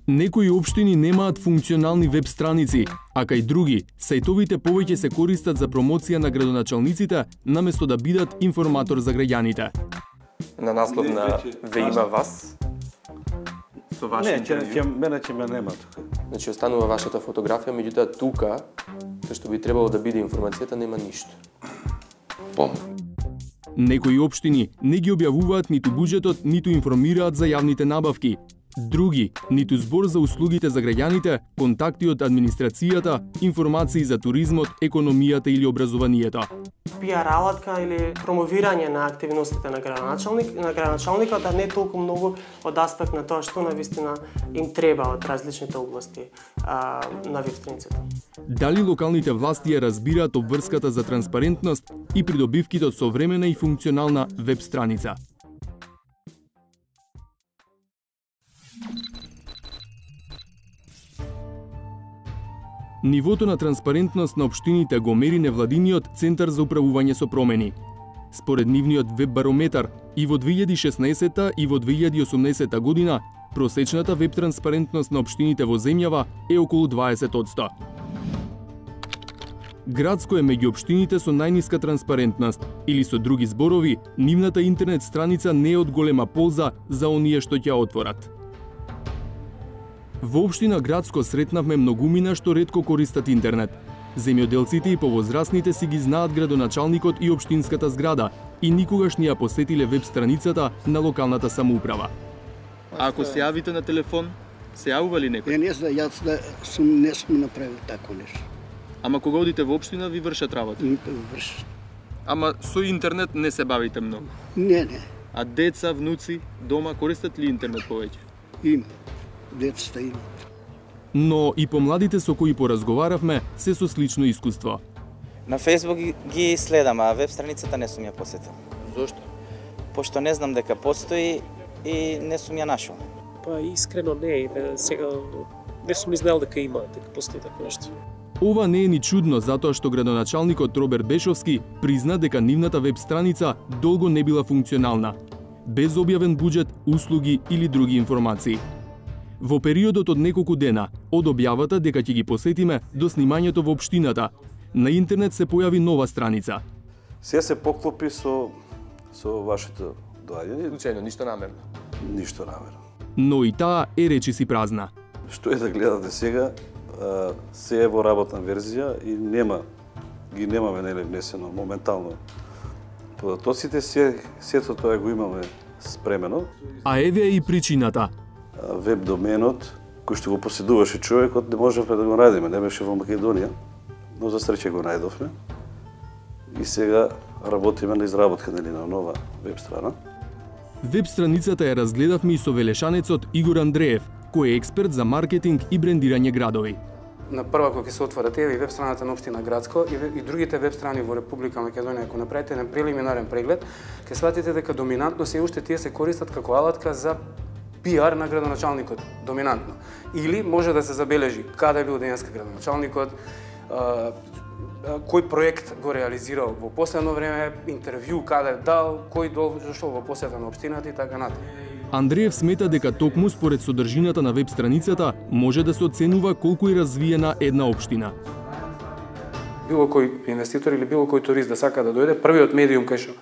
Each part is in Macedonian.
Некои општини немаат функционални веб страници, а кај други, сајтовите повеќе се користат за промоција на градоначалниците, наместо да бидат информатор за граѓаните. На наслов на Ве има вас? Со ваше интервју? Мене ќе ме нема тука. Значи, останува вашата фотографија, меѓутоа тука, кај што би требало да биде информацијата, нема ништо. Некои општини не ги објавуваат ниту буџетот, ниту информираат за јавните набавки. Други, ниту збор за услугите за граѓаните, контакти од администрацијата, информации за туризмот, економијата или образованието. Пиар алатка или промовирање на активностите на градоначалникот, а не толку многу од аспект на тоа што навистина им треба од различните области на веб страницата. Дали локалните власти ја разбираат обврската за транспарентност и придобивките од современа и функционална веб страница? Нивото на транспарентност на општините го мери невладиниот Центар за управување со промени. Според нивниот веб барометар, и во 2016 и во 2018 година, просечната веб транспарентност на општините во земјава е околу 20%. Градско е меѓу општините со најниска транспарентност, или со други зборови, нивната интернет страница не е од голема полза за оние што ќе отворат. Во општина Градско сретнавме многумина што ретко користат интернет. Земјоделците и повозрасните си ги знаат градоначалникот и општинската зграда и никогаш не ја посетиле веб страницата на локалната самоуправа. А ако се јавите на телефон, се јавува ли некој? Не знам, јас не сум направил тако нешто. Ама кога одите во општина, ви вршат работа? Не вршат. Ама со интернет не се бавите многу? Не. А деца, внуци, дома користат ли интернет повеќе? Има. Децата имат. Но и помладите со кои поразговаравме се со слично искуство. На Фејсбук ги следам, а веб страницата не сум ја посетил. Зошто? Пошто не знам дека постои и не сум ја нашол. Па искрено не, сега не сум ни знаел дека има, дека постои такво нешто. Ова не е ни чудно затоа што градоначалникот Роберт Бешовски призна дека нивната веб страница долго не била функционална, без објавен буџет, услуги или други информации. Во периодот од неколку дена, од објавата дека ќе ги посетиме до снимањето во општината, на интернет се појави нова страница. Сега се поклопи со вашето доаѓање. Случајно, ништо намерно. Ништо намерно. Но и таа е речиси празна. Што е да гледате сега, се е во работна верзија и ги немаме нели внесено моментално. Податоците сето тоа го имаме спремено. А еве и причината. Веб доменот, кој што го поседуваше човекот, не можевме да го најдеме, не беше во Македонија, но за среќа го најдовме. И сега работиме на изработка на нова веб страна. Веб страницата ја разгледавме и со велешанецот Игор Андреев, кој е експерт за маркетинг и брендирање градови. На прва кога ќе се отворат и веб страната на општина Градско и другите веб страни во Република Македонија, ако направите еден прелиминарен преглед, ќе сватите дека доминантно се уште тие се користат како алатка за пиар на градоначалникот, доминантно. Или може да се забележи каде бил денеска градоначалникот, кој проект го реализирал во последно време, интервју каде дал, кој дошол во посета на општината и така натаму. Андреев смета дека токму според содржината на веб страницата може да се оценува колку е развиена една општина. Било кој инвеститор или било кој турист да сака да дојде, првиот медиум кај што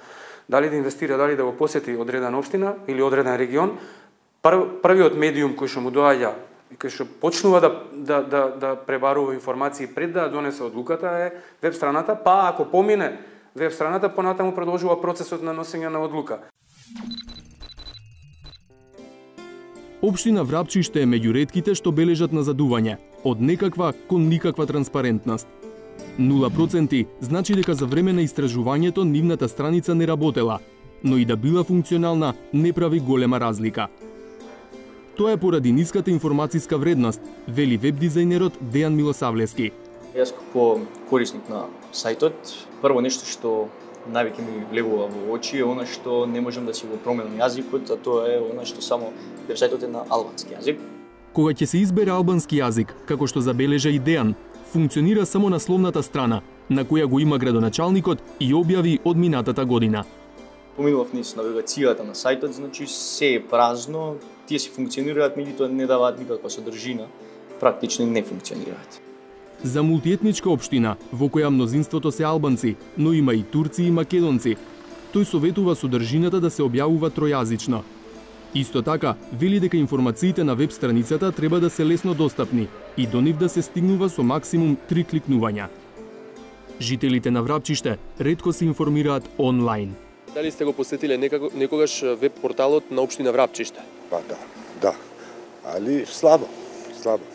дали да инвестира, дали да го посети одредена општина или одреден регион, првиот медиум кој што му доаѓа и кој што почнува да пребарува информации пред да донесе одлуката е веб страната, па ако помине веб страната, понатаму продолжува процесот на носење на одлука. Општина Врапчиште е меѓу ретките што бележат назадување, од некаква кон никаква транспарентност. 0% значи дека за време на истражувањето нивната страница не работела, но и да била функционална не прави голема разлика. Тоа е поради ниската информацијска вредност, вели веб дизајнерот Дејан Милосавлевски. Јас како корисник на сајтот, прво нешто што највеќе ми влегува во очи е она што не можам да си го променам јазикот, а тоа е она што само вебсајтот е на албански јазик. Кога ќе се избере албански јазик, како што забележа и Дејан, функционира само насловната страна, на која го има градоначалникот и објави од минатата година. Поминував низ навигацијата на сајтот, значи се е празно, тие си функционираат, меѓутоа не даваат никаква содржина, практично не функционираат. За мултиетничка општина, во која мнозинството се албанци, но има и турци и македонци, тој советува содржината да се објавува тројазично. Исто така, вели дека информациите на веб страницата треба да се лесно достапни и до нив да се стигнува со максимум 3 кликнувања. Жителите на Врапчиште ретко се информираат онлайн. Дали сте го посетиле некогаш веб порталот на општина Врапчиште? Па да. Али слабо.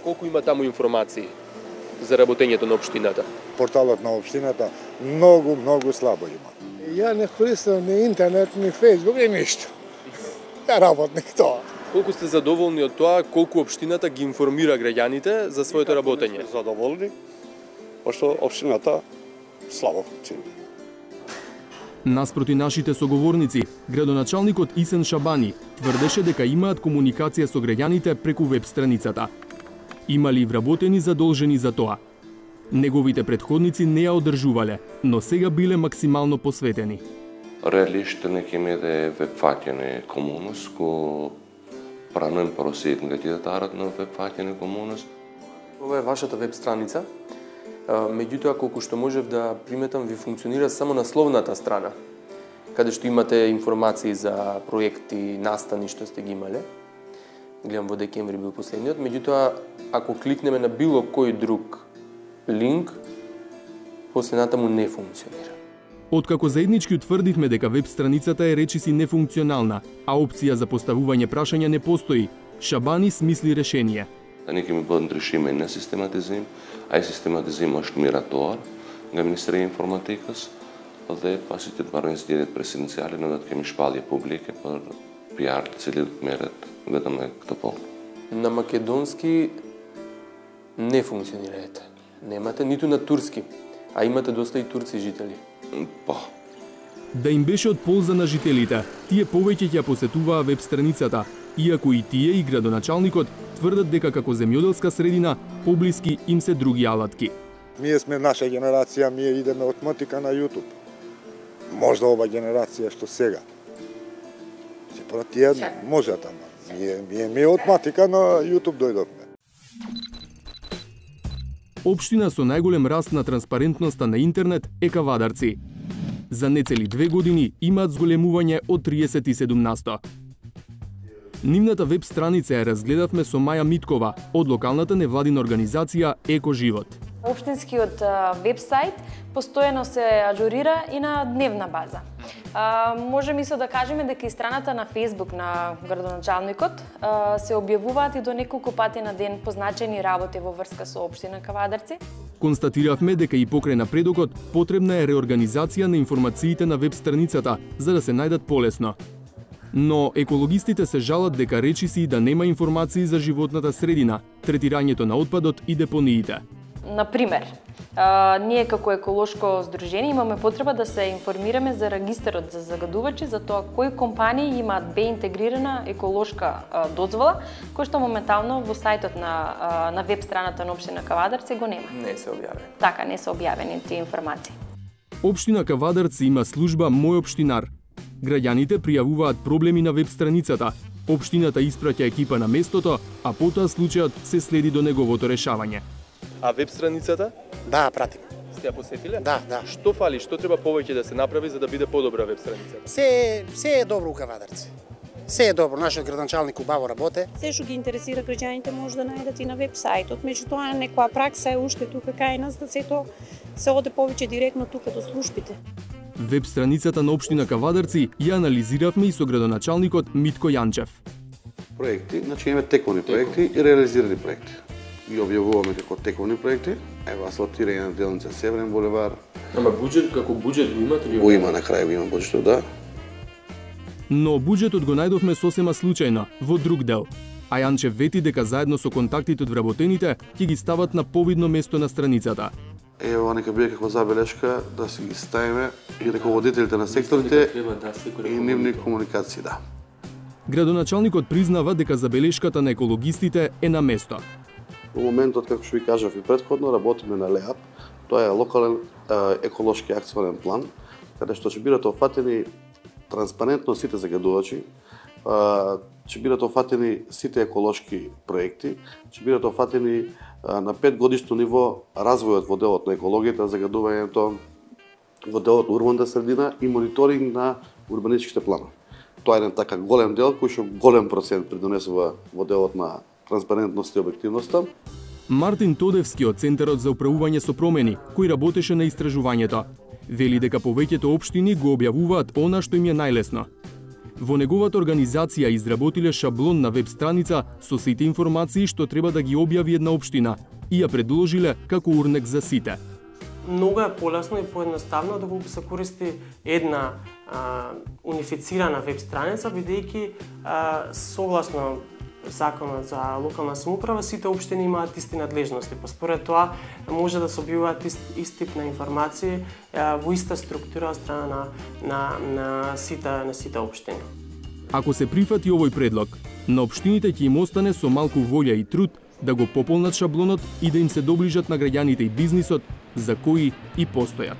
Колку има таму информации за работењето на општината? Порталот на општината многу слабо има. Ја не користам ни интернет, ни фејсбук, ни ништо. Ја работник тоа. Колку сте задоволни од тоа колку општината ги информира граѓаните за своето работење? Задоволни, пошто општината слабо функционира. Наспроти нашите соговорници, градоначалникот Исен Шабани тврдеше дека имаат комуникација со граѓаните преку веб страницата. Имали вработени задолжени за тоа. Неговите предходници не ја одржувале, но сега биле максимално посветени. Realisht ne kemi edhe webfaqen e komunës, ku pranojmë porositë nga qytetarët në webfaqen e komunës. Ова е вашата веб страница. Меѓутоа, колку што можев да приметам, ви функционира само насловната страна, каде што имате информации за проекти, настани што сте ги имале. Гледам во декември бил последниот. Меѓутоа, ако кликнеме на било кој друг линк, после натаму не функционира. Откако заеднички утврдивме дека веб страницата е речиси нефункционална, а опција за поставување прашања не постои, Шабани смисли решение. Tani kemi bërë ndryshime në sistematizim. Ai sistematizim është mirator nga Ministria e Informatikës dhe pasi të marrojnë zgjedhjet presidenciale ne do të kemi shpallje publike për PR të cili do të merret vetëm me këtë punë. На македонски не функционираат. Немате ниту на турски, а имате доста и турци жители. По. Да им беше од полза на жителите, тие повеќе ќе посетуваа веб страницата, иако и тие и градоначалникот тврдат дека како земјоделска средина поблиски им се други алатки. Ние сме наша генерација, ние идеме од мотика на YouTube. Можда ова генерација што сега. Се протија можат, ама ние од мотика на YouTube дојдовме. Општина со најголем раст на транспарентноста на интернет е Кавадарци. За нецели 2 години имаат зголемување од 37%. Нивната веб страница ја разгледавме со Маја Миткова од локалната невладина организација Еко Живот. Општинскиот вебсайт постојано се ажурира и на дневна база. Можеме исто да кажеме дека и страната на Facebook на градоначалникот се објавуваат и до неколку пати на ден позначени работи во врска со општина Кавадарци. Констатиравме дека и покрај напредокот потребна е реорганизација на информациите на веб страницата за да се најдат полесно. Но екологистите се жалат дека речиси да нема информации за животната средина, третирањето на отпадот и депониите. Например, ние како еколошко здружение имаме потреба да се информираме за регистарот за загадувачи, за тоа кои компании имаат Б интегрирана еколошка дозвола, кој што моментално во сајтот на веб страната на општина Кавадарци го нема. Не се објавени. Така, не се објавени тие информации. Општина Кавадарци има служба Мој општинар. Граѓаните пријавуваат проблеми на веб страницата, општината испраќа екипа на местото, а потоа случајот се следи до неговото решавање. А веб страницата? Да, пратим. Сте ја посетиле? Да. Што фали, што треба повеќе да се направи за да биде подобра веб страницата? Се е добро у Кавадарци. Се е добро, нашиот градоначалник убаво работе. Се што ги интересира граѓаните може да најдат и на веб сајтот, меѓутоа некоја пракса е уште тука кај нас да сето се оде повеќе директно тука до службите. Веб страницата на општина Кавадарци ја анализиравме и со градоначалникот Митко Јанчев. Проекти, значи имаме тековни проекти и реализирани проекти. Ги објавуваме како тековни проекти, ево асфалтирање на делница Северен булевар. Ама буџет, како буџет го имате ли? Го има, на крај го има буџетот, да. Но буџетот го најдовме сосема случајно, во друг дел. А Јанчев вети дека заедно со контактите од вработените ќе ги стават на повидно место на страницата. Ево, нека биде каква забелешка да си ги ставиме и раководителите на секторите и нивни комуникации, да. Градоначалникот признава дека забелешката на екологистите е на место. Во моментот, како што ви кажав и претходно, работиме на ЛЕАП, тоа е локален еколошки акционен план, каде што ќе бидат офатени транспарентно сите загадувачи ќе бидат офатени сите еколошки проекти, ќе бидат офатени на 5 годишно ниво развојот во делот на екологијата, загадувањето во делот на урбаната средина и мониторинг на урбанистичките планови. Тоа е еден така голем дел кој што голем процент придонесува во делот на транспарентност и објективноста. Мартин Тодевски од Центарот за управување со промени, кој работеше на истражувањето, вели дека повеќето општини го објавуваат она што им е најлесно. Во неговата организација изработиле шаблон на веб страница со сите информации што треба да ги објави една општина и ја предложиле како урнек за сите. Многу е полесно и поедноставно доколку се користи една унифицирана веб страница, бидејќи согласно Законот за локална самоуправа, сите општини имаат исти надлежности. Според тоа може да се објавуваат ист тип на информации во иста структура од страна на сите општини. Ако се прифати овој предлог, на општините ќе им остане со малку волја и труд да го пополнат шаблонот и да им се доближат на граѓаните и бизнисот за кои и постојат.